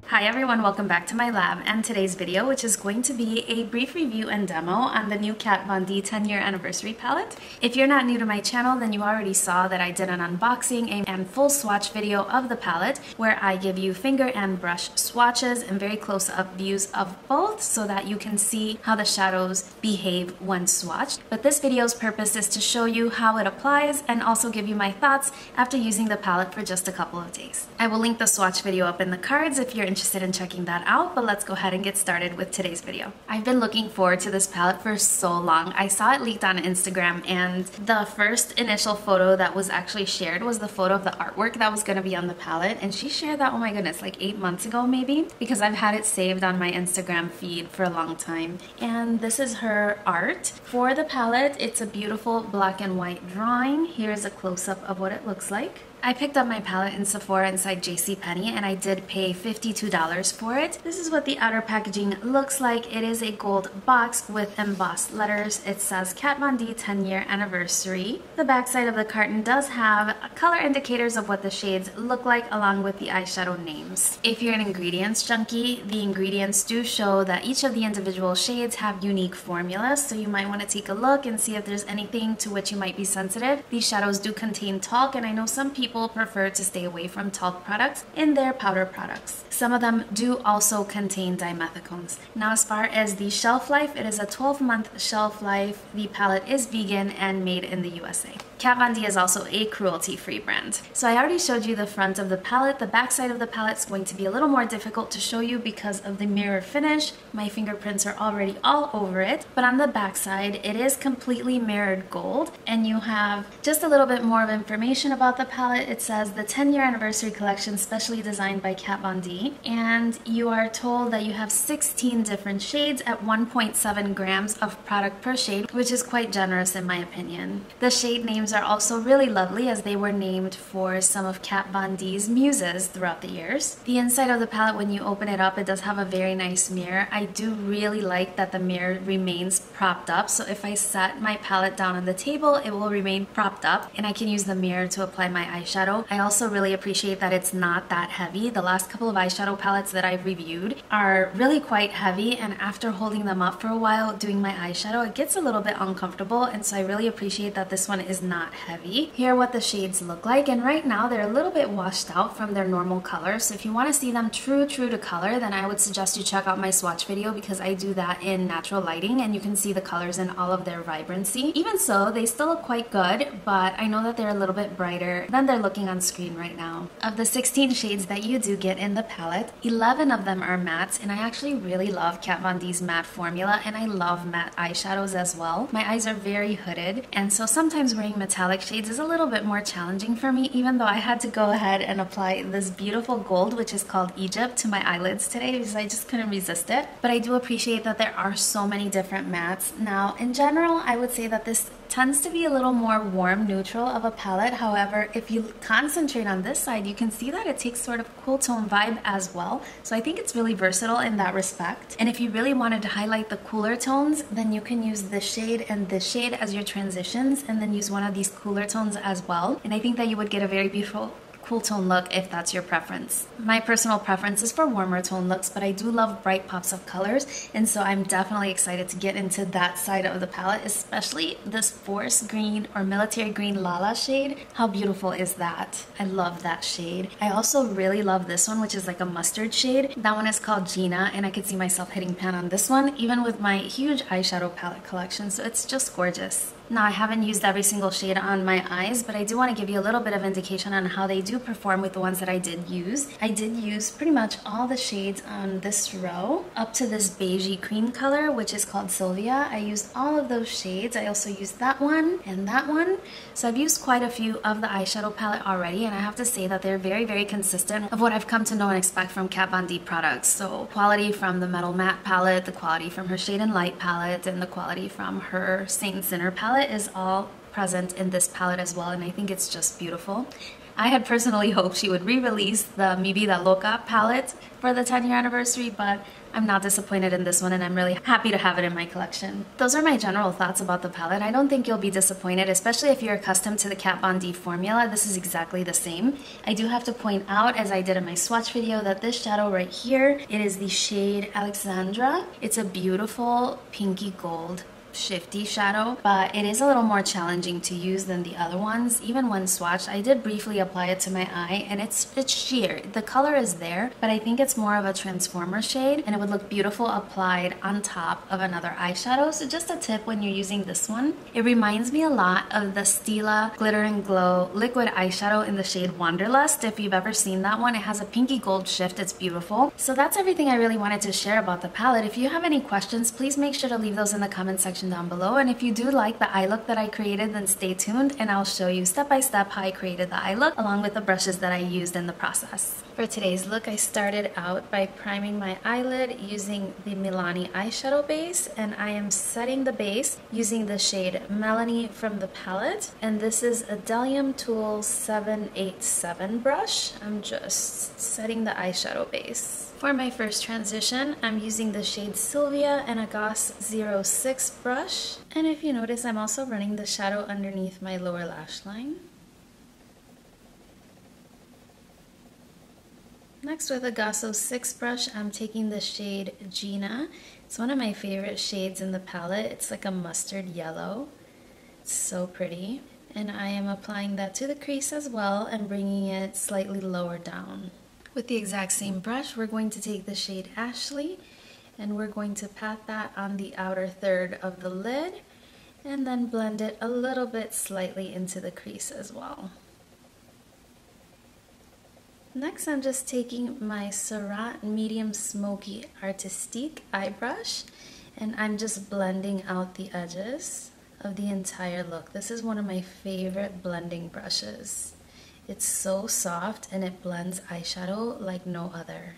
Hi everyone, welcome back to my lab and today's video, which is going to be a brief review and demo on the new Kat Von D 10-year anniversary palette. If you're not new to my channel, then you already saw that I did an unboxing and full swatch video of the palette where I give you finger and brush swatches and very close-up views of both so that you can see how the shadows behave when swatched. But this video's purpose is to show you how it applies and also give you my thoughts after using the palette for just a couple of days. I will link the swatch video up in the cards if you're interested in checking that out, but let's go ahead and get started with today's video. I've been looking forward to this palette for so long. I saw it leaked on Instagram and the first initial photo that was actually shared was the photo of the artwork that was going to be on the palette, and she shared that, oh my goodness, like 8 months ago maybe, because I've had it saved on my Instagram feed for a long time. And this is her art for the palette. It's a beautiful black and white drawing. Here's a close-up of what it looks like. I picked up my palette in Sephora inside JCPenney and I did pay $52 for it. This is what the outer packaging looks like. It is a gold box with embossed letters. It says Kat Von D 10-year anniversary. The backside of the carton does have color indicators of what the shades look like along with the eyeshadow names. If you're an ingredients junkie, the ingredients do show that each of the individual shades have unique formulas, so you might want to take a look and see if there's anything to which you might be sensitive. These shadows do contain talc, and I know some people prefer to stay away from talc products in their powder products. Some of them do also contain dimethicones. Now, as far as the shelf life, it is a 12-month shelf life. The palette is vegan and made in the USA. Kat Von D is also a cruelty-free brand. So I already showed you the front of the palette. The back side of the palette is going to be a little more difficult to show you because of the mirror finish. My fingerprints are already all over it. But on the back side, it is completely mirrored gold, and you have just a little bit more of information about the palette. It says the 10-year anniversary collection specially designed by Kat Von D, and you are told that you have 16 different shades at 1.7 grams of product per shade, which is quite generous in my opinion. The shade names are also really lovely as they were named for some of Kat Von D's muses throughout the years. The inside of the palette, when you open it up, it does have a very nice mirror. I do really like that the mirror remains propped up, so if I set my palette down on the table, it will remain propped up and I can use the mirror to apply my eyeshadow. I also really appreciate that it's not that heavy. The last couple of eyeshadow palettes that I've reviewed are really quite heavy, and after holding them up for a while doing my eyeshadow, it gets a little bit uncomfortable, and so I really appreciate that this one is not heavy. Here are what the shades look like, and right now they're a little bit washed out from their normal color, so if you want to see them true to color, then I would suggest you check out my swatch video because I do that in natural lighting and you can see the colors in all of their vibrancy. Even so, they still look quite good, but I know that they're a little bit brighter than they're looking on screen right now. Of the 16 shades that you do get in the palette, 11 of them are mattes, and I actually really love Kat Von D's matte formula, and I love matte eyeshadows as well. My eyes are very hooded, and so sometimes wearing metallic shades is a little bit more challenging for me, even though I had to go ahead and apply this beautiful gold, which is called Egypt, to my eyelids today because I just couldn't resist it. But I do appreciate that there are so many different mattes. Now, in general, I would say that this tends to be a little more warm neutral of a palette. However, if you concentrate on this side, you can see that it takes sort of cool tone vibe as well. So I think it's really versatile in that respect. And if you really wanted to highlight the cooler tones, then you can use this shade and this shade as your transitions, and then use one of these cooler tones as well. And I think that you would get a very beautiful cool tone look if that's your preference. My personal preference is for warmer tone looks, but I do love bright pops of colors, and so I'm definitely excited to get into that side of the palette, especially this forest green or military green Lala shade. How beautiful is that? I love that shade. I also really love this one, which is like a mustard shade. That one is called Gina, and I could see myself hitting pan on this one, even with my huge eyeshadow palette collection, so it's just gorgeous. Now, I haven't used every single shade on my eyes, but I do want to give you a little bit of indication on how they do perform with the ones that I did use. I did use pretty much all the shades on this row, up to this beigey cream color, which is called Sylvia. I used all of those shades. I also used that one and that one. So I've used quite a few of the eyeshadow palette already, and I have to say that they're very, very consistent of what I've come to know and expect from Kat Von D products. So quality from the Metal Matte palette, the quality from her Shade and Light palette, and the quality from her Saint and Sinner palette is all present in this palette as well, and I think it's just beautiful. I had personally hoped she would re-release the Mi Vida Loca palette for the 10-year anniversary, but I'm not disappointed in this one and I'm really happy to have it in my collection. Those are my general thoughts about the palette. I don't think you'll be disappointed, especially if you're accustomed to the Kat Von D formula. This is exactly the same. I do have to point out, as I did in my swatch video, that this shadow right here, it is the shade Alexandra. It's a beautiful pinky gold shifty shadow, but it is a little more challenging to use than the other ones. Even when swatched, I did briefly apply it to my eye and it's sheer. The color is there, but I think it's more of a transformer shade and it would look beautiful applied on top of another eyeshadow. So just a tip when you're using this one, it reminds me a lot of the Stila Glitter and Glow liquid eyeshadow in the shade Wanderlust. If you've ever seen that one, it has a pinky gold shift. It's beautiful. So that's everything I really wanted to share about the palette. If you have any questions, please make sure to leave those in the comment section down below, and if you do like the eye look that I created, then stay tuned and I'll show you step by step how I created the eye look along with the brushes that I used in the process. For today's look, I started out by priming my eyelid using the Milani eyeshadow base, and I am setting the base using the shade Melanie from the palette, and this is a Delium Tool 787 brush. I'm just setting the eyeshadow base. For my first transition, I'm using the shade Sylvia and a Goss 06 brush. And if you notice, I'm also running the shadow underneath my lower lash line. Next, with a Goss 06 brush, I'm taking the shade Gina. It's one of my favorite shades in the palette. It's like a mustard yellow. It's so pretty. And I am applying that to the crease as well and bringing it slightly lower down. With the exact same brush, we're going to take the shade Ashley and we're going to pat that on the outer third of the lid and then blend it a little bit slightly into the crease as well. Next, I'm just taking my Surratt Medium Smoky Artistique eye brush and I'm just blending out the edges of the entire look. This is one of my favorite blending brushes. It's so soft and it blends eyeshadow like no other.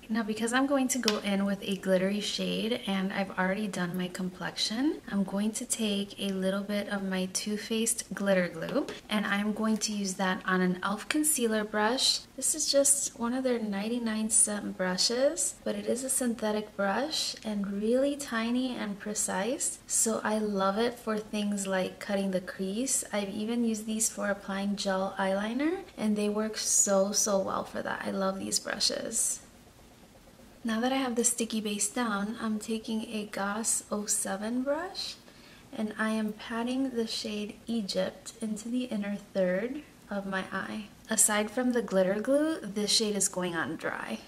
Now, because I'm going to go in with a glittery shade and I've already done my complexion, I'm going to take a little bit of my Too Faced glitter glue and I'm going to use that on an e.l.f. concealer brush. This is just one of their 99-cent brushes, but it is a synthetic brush and really tiny and precise. So I love it for things like cutting the crease. I've even used these for applying gel eyeliner and they work so well for that. I love these brushes. Now that I have the sticky base down, I'm taking a Goss 07 brush and I am patting the shade Egypt into the inner third of my eye. Aside from the glitter glue, this shade is going on dry.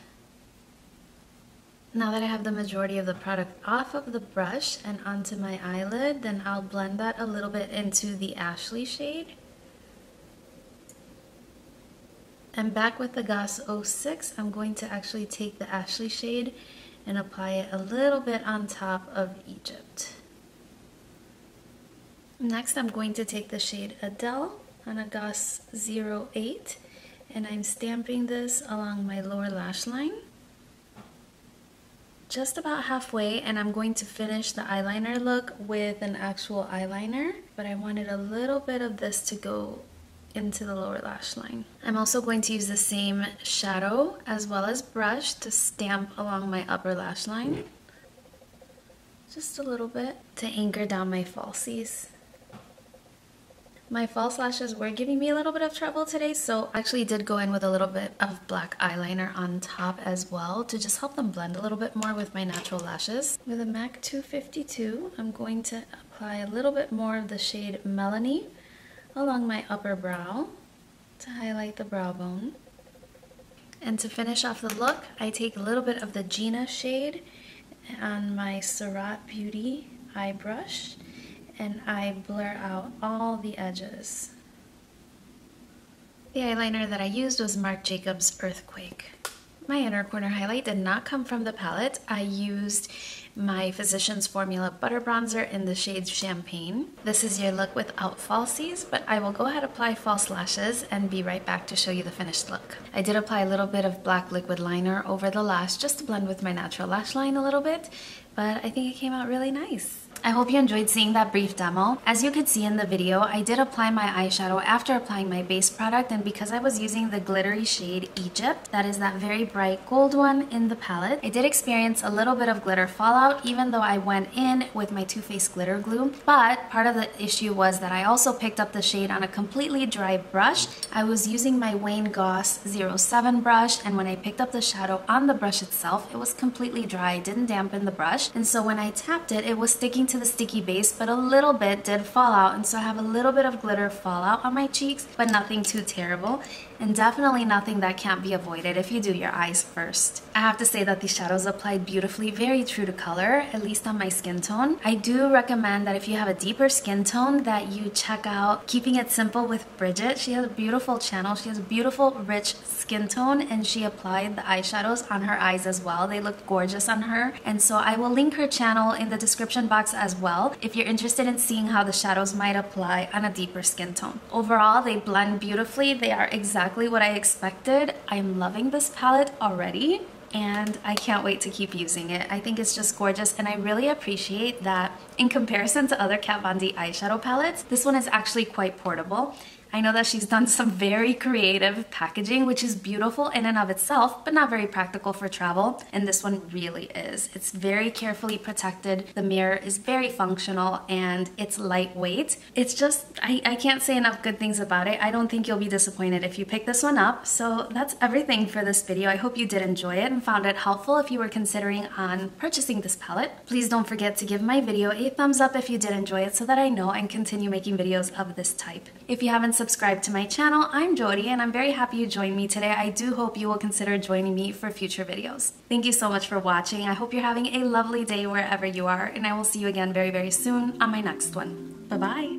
Now that I have the majority of the product off of the brush and onto my eyelid, then I'll blend that a little bit into the Ashley shade. And back with the Goss 06, I'm going to actually take the Ashley shade and apply it a little bit on top of Egypt. Next, I'm going to take the shade Adele on a Goss 08 and I'm stamping this along my lower lash line. Just about halfway, and I'm going to finish the eyeliner look with an actual eyeliner, but I wanted a little bit of this to go into the lower lash line. I'm also going to use the same shadow as well as brush to stamp along my upper lash line. Just a little bit to anchor down my falsies. My false lashes were giving me a little bit of trouble today, so I actually did go in with a little bit of black eyeliner on top as well to just help them blend a little bit more with my natural lashes. With a MAC 252, I'm going to apply a little bit more of the shade Melanie along my upper brow to highlight the brow bone. And to finish off the look, I take a little bit of the Gina shade on my Surratt Beauty eye brush and I blur out all the edges. The eyeliner that I used was Marc Jacobs Earthquake. My inner corner highlight did not come from the palette. I used my Physicians Formula Butter Bronzer in the shade Champagne. This is your look without falsies, but I will go ahead and apply false lashes and be right back to show you the finished look. I did apply a little bit of black liquid liner over the lash just to blend with my natural lash line a little bit, but I think it came out really nice. I hope you enjoyed seeing that brief demo. As you could see in the video, I did apply my eyeshadow after applying my base product, and because I was using the glittery shade Egypt, that is that very bright gold one in the palette, I did experience a little bit of glitter fallout even though I went in with my Too Faced glitter glue. But part of the issue was that I also picked up the shade on a completely dry brush. I was using my Wayne Goss 07 brush, and when I picked up the shadow on the brush itself, it was completely dry, it didn't dampen the brush, and so when I tapped it, it was sticking to the sticky base, but a little bit did fall out, and so I have a little bit of glitter fallout on my cheeks, but nothing too terrible, and definitely nothing that can't be avoided if you do your eyes first. I have to say that these shadows applied beautifully, very true to color, at least on my skin tone. I do recommend that if you have a deeper skin tone that you check out Keeping It Simple with Bridget. She has a beautiful channel, she has a beautiful rich skin tone, and she applied the eyeshadows on her eyes as well. They look gorgeous on her, and so I will link her channel in the description box as well if you're interested in seeing how the shadows might apply on a deeper skin tone. Overall, they blend beautifully. They are exactly what I expected. I'm loving this palette already, and I can't wait to keep using it. I think it's just gorgeous, and I really appreciate that in comparison to other Kat Von D eyeshadow palettes, this one is actually quite portable. I know that she's done some very creative packaging, which is beautiful in and of itself, but not very practical for travel, and this one really is. It's very carefully protected, the mirror is very functional, and it's lightweight. It's just, I can't say enough good things about it. I don't think you'll be disappointed if you pick this one up. So that's everything for this video. I hope you did enjoy it and found it helpful if you were considering on purchasing this palette. Please don't forget to give my video a thumbs up if you did enjoy it so that I know and continue making videos of this type. If you haven't subscribed to my channel, I'm Yori, and I'm very happy you joined me today. I do hope you will consider joining me for future videos. Thank you so much for watching. I hope you're having a lovely day wherever you are, and I will see you again very, very soon on my next one. Bye-bye.